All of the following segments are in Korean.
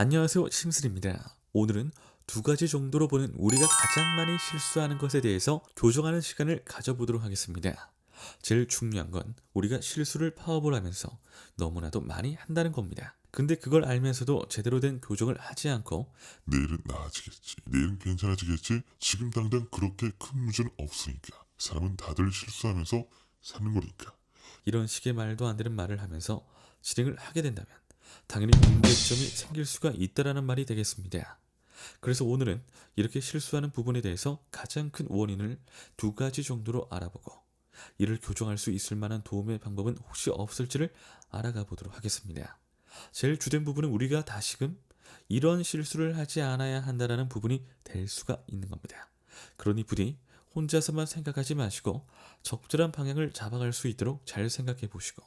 안녕하세요, 심슬입니다. 오늘은 두 가지 정도로 보는 우리가 가장 많이 실수하는 것에 대해서 교정하는 시간을 가져보도록 하겠습니다. 제일 중요한 건 우리가 실수를 파업을 하면서 너무나도 많이 한다는 겁니다. 근데 그걸 알면서도 제대로 된 교정을 하지 않고 내일은 나아지겠지. 내일은 괜찮아지겠지. 지금 당장 그렇게 큰 문제는 없으니까. 사람은 다들 실수하면서 사는 거니까. 이런 식의 말도 안 되는 말을 하면서 진행을 하게 된다면 당연히 문제점이 생길 수가 있다라는 말이 되겠습니다. 그래서 오늘은 이렇게 실수하는 부분에 대해서 가장 큰 원인을 두 가지 정도로 알아보고 이를 교정할 수 있을 만한 도움의 방법은 혹시 없을지를 알아가 보도록 하겠습니다. 제일 주된 부분은 우리가 다시금 이런 실수를 하지 않아야 한다는 부분이 될 수가 있는 겁니다. 그러니 부디 혼자서만 생각하지 마시고 적절한 방향을 잡아갈 수 있도록 잘 생각해 보시고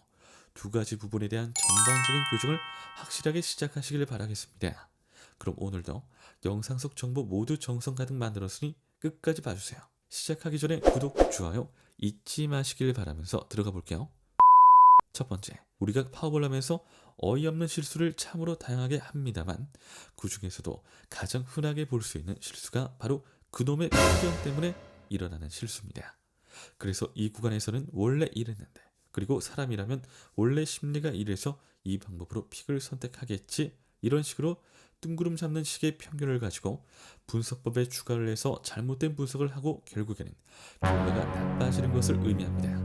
두 가지 부분에 대한 전반적인 교정을 확실하게 시작하시길 바라겠습니다. 그럼 오늘도 영상 속 정보 모두 정성 가득 만들었으니 끝까지 봐주세요. 시작하기 전에 구독, 좋아요 잊지 마시길 바라면서 들어가 볼게요. 첫 번째, 우리가 파업을 하면서 어이없는 실수를 참으로 다양하게 합니다만 그 중에서도 가장 흔하게 볼 수 있는 실수가 바로 그놈의 편견 때문에 일어나는 실수입니다. 그래서 이 구간에서는 원래 이랬는데, 그리고 사람이라면 원래 심리가 이래서 이 방법으로 픽을 선택하겠지, 이런 식으로 뜬구름 잡는 식의 편견을 가지고 분석법에 추가를 해서 잘못된 분석을 하고 결국에는 결과가 나빠지는 것을 의미합니다.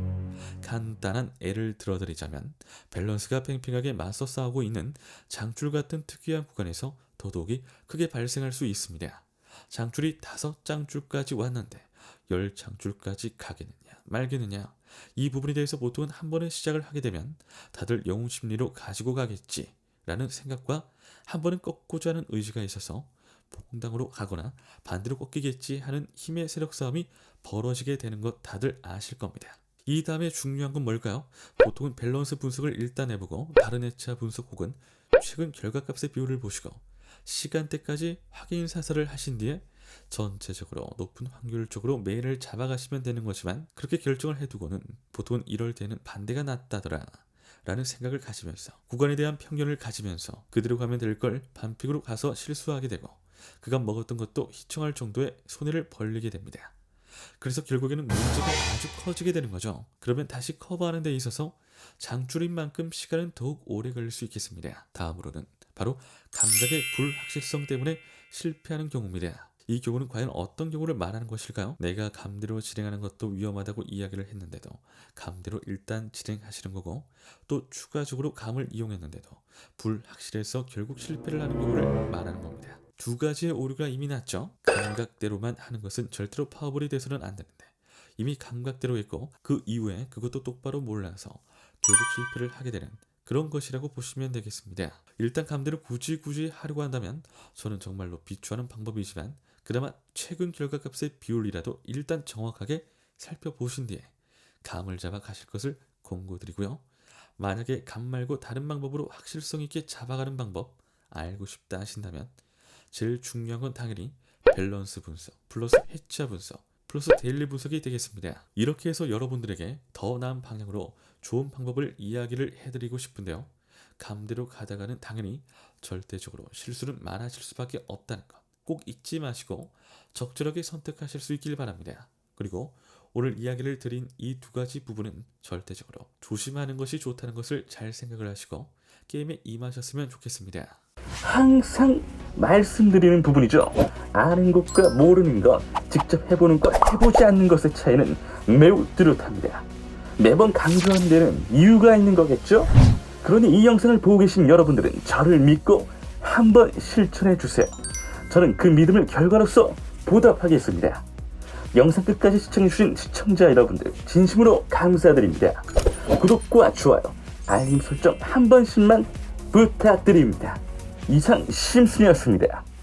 간단한 예를 들어드리자면 밸런스가 팽팽하게 맞서 싸우고 있는 장줄 같은 특이한 구간에서 더더욱이 크게 발생할 수 있습니다. 장줄이 5장줄까지 왔는데 10장줄까지 가겠느냐 말겠느냐, 이 부분에 대해서 보통은 한 번에 시작을 하게 되면 다들 영웅심리로 가지고 가겠지 라는 생각과 한 번은 꺾고자 하는 의지가 있어서 봉당으로 가거나 반대로 꺾이겠지 하는 힘의 세력 싸움이 벌어지게 되는 것 다들 아실 겁니다. 이 다음에 중요한 건 뭘까요? 보통은 밸런스 분석을 일단 해보고 다른 회차 분석 혹은 최근 결과값의 비율을 보시고 시간대까지 확인 사살을 하신 뒤에 전체적으로 높은 확률적으로 매일을 잡아가시면 되는 거지만, 그렇게 결정을 해두고는 보통은 이럴 때는 반대가 낫다더라 라는 생각을 가지면서 구간에 대한 편견을 가지면서 그대로 가면 될 걸 반픽으로 가서 실수하게 되고 그간 먹었던 것도 희청할 정도의 손해를 벌리게 됩니다. 그래서 결국에는 문제가 아주 커지게 되는 거죠. 그러면 다시 커버하는 데 있어서 장줄인 만큼 시간은 더욱 오래 걸릴 수 있겠습니다. 다음으로는 바로 감각의 불확실성 때문에 실패하는 경우입니다. 이 경우는 과연 어떤 경우를 말하는 것일까요? 내가 감대로 진행하는 것도 위험하다고 이야기를 했는데도 감대로 일단 진행하시는 거고, 또 추가적으로 감을 이용했는데도 불확실해서 결국 실패를 하는 경우를 말하는 겁니다. 두 가지의 오류가 이미 났죠. 감각대로만 하는 것은 절대로 파워볼이 돼서는 안 되는데 이미 감각대로 했고 그 이후에 그것도 똑바로 몰라서 결국 실패를 하게 되는 그런 것이라고 보시면 되겠습니다. 일단 감대로 굳이 하려고 한다면 저는 정말로 비추하는 방법이지만 그나마 최근 결과값의 비율이라도 일단 정확하게 살펴보신 뒤에 감을 잡아 가실 것을 권고드리고요. 만약에 감 말고 다른 방법으로 확실성 있게 잡아가는 방법 알고 싶다 하신다면 제일 중요한 건 당연히 밸런스 분석 플러스 회차 분석 플러스 데일리 분석이 되겠습니다. 이렇게 해서 여러분들에게 더 나은 방향으로 좋은 방법을 이야기를 해드리고 싶은데요. 감대로 가다가는 당연히 절대적으로 실수는 많아질 수밖에 없다는 것 꼭 잊지 마시고 적절하게 선택하실 수 있길 바랍니다. 그리고 오늘 이야기를 드린 이 두 가지 부분은 절대적으로 조심하는 것이 좋다는 것을 잘 생각을 하시고 게임에 임하셨으면 좋겠습니다. 항상 말씀드리는 부분이죠. 아는 것과 모르는 것, 직접 해보는 것, 해보지 않는 것의 차이는 매우 뚜렷합니다. 매번 강조하는 데는 이유가 있는 거겠죠? 그러니 이 영상을 보고 계신 여러분들은 저를 믿고 한번 실천해 주세요. 저는 그 믿음을 결과로서 보답하겠습니다. 영상 끝까지 시청해주신 시청자 여러분들 진심으로 감사드립니다. 구독과 좋아요, 알림 설정 한 번씩만 부탁드립니다. 이상 심순이었습니다.